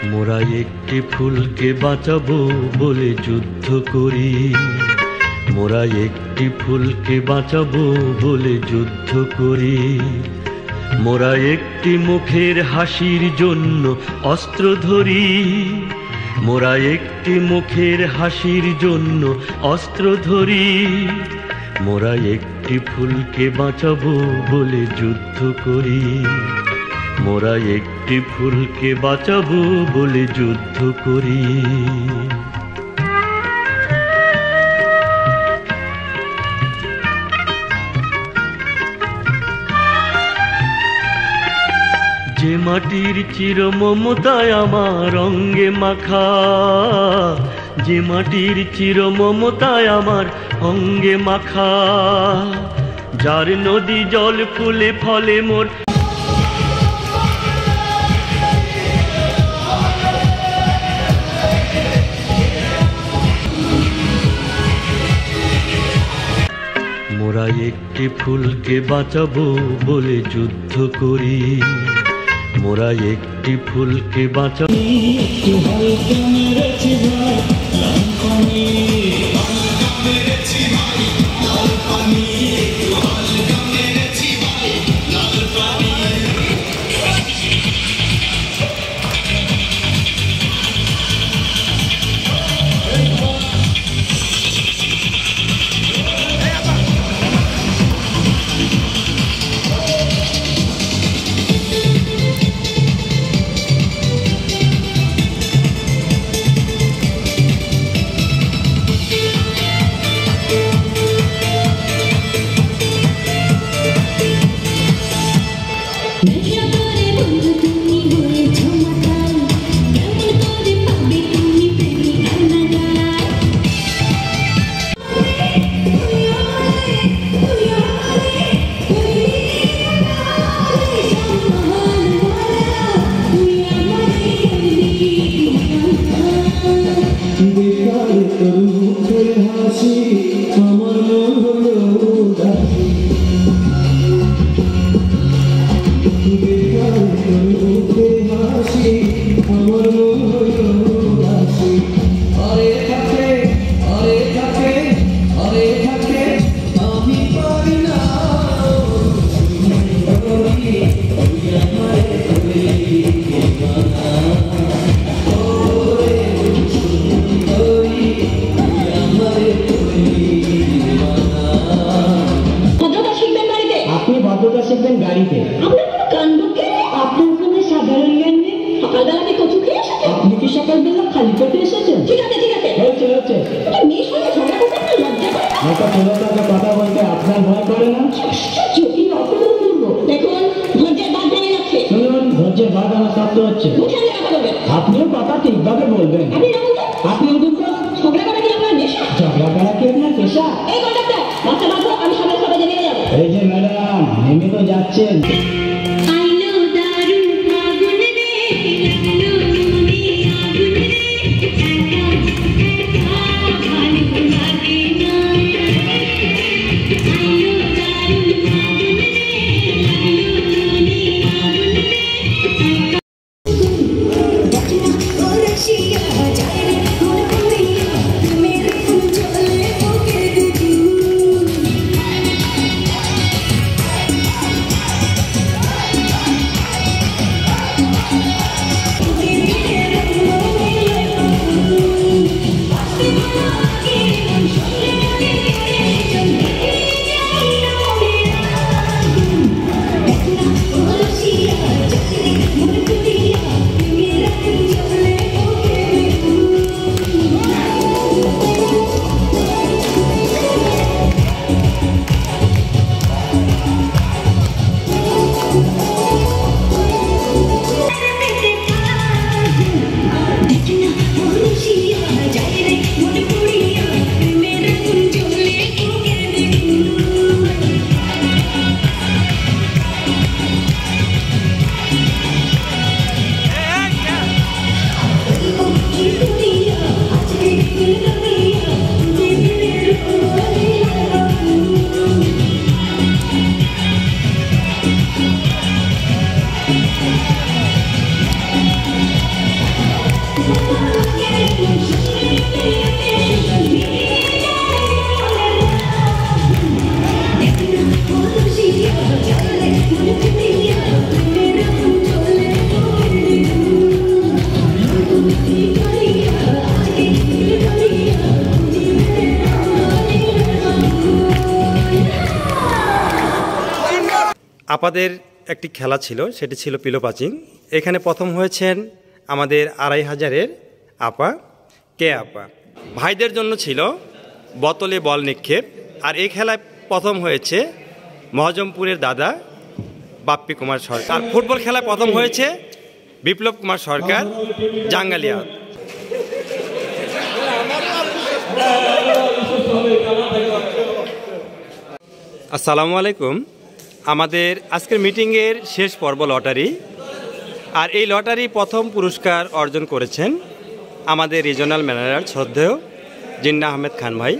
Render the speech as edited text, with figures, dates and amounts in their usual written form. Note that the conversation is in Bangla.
মোরা একটি ফুলকে বাঁচাবো বলে যুদ্ধ করি, মোরা একটি ফুলকে বাঁচাবো বলে যুদ্ধ করি। মোরা একটি মুখের হাসির জন্য অস্ত্র ধরি, মোরা একটি মুখের হাসির জন্য অস্ত্র ধরি। মোরা একটি ফুলকে বাঁচাবো বলে যুদ্ধ করি, মোরা একটি ফুলকে বাঁচাবো বলে যুদ্ধ করি। যে মাটির চির মমতায় আমার অঙ্গে মাখা, যে মাটির চির মমতায় আমার অঙ্গে মাখা, যার নদী জল ফুলে ফলে মোর মোরা একটি ফুলকে বাঁচাবো বলে যুদ্ধ করি, মোরা একটি ফুলকে বাঁচাবো। আপনিও কথা ঠিকভাবে বলবেন। আপনি ঝগড়া করা কি আপনার নেশা? ঝগড়া করা কি আপনার পেশা? এই কন্ডাক্টর বাচ্চা বাচ্চা আমি সবাই সবাই জেনে যাব। এই যে ম্যাডাম নেমে তো যাচ্ছেন। আপাদের একটি খেলা ছিল, সেটি ছিল পিলো পাচিং। এখানে প্রথম হয়েছেন আমাদের 2500-এর আপা কে আপা। ভাইদের জন্য ছিল বোতলে বল নিক্ষেপ। আর এই খেলায় প্রথম হয়েছে মহজমপুরের দাদা বাপ্পি কুমার সরকার। আর ফুটবল খেলায় প্রথম হয়েছে বিপ্লব কুমার সরকার জাঙ্গালিয়া। আসসালামু আলাইকুম। আমাদের আজকের মিটিংয়ের শেষ পর্ব লটারি। আর এই লটারি প্রথম পুরস্কার অর্জন করেছেন আমাদের রিজনাল ম্যানেজার শ্রদ্ধেয় জিন্না আহমেদ খান ভাই।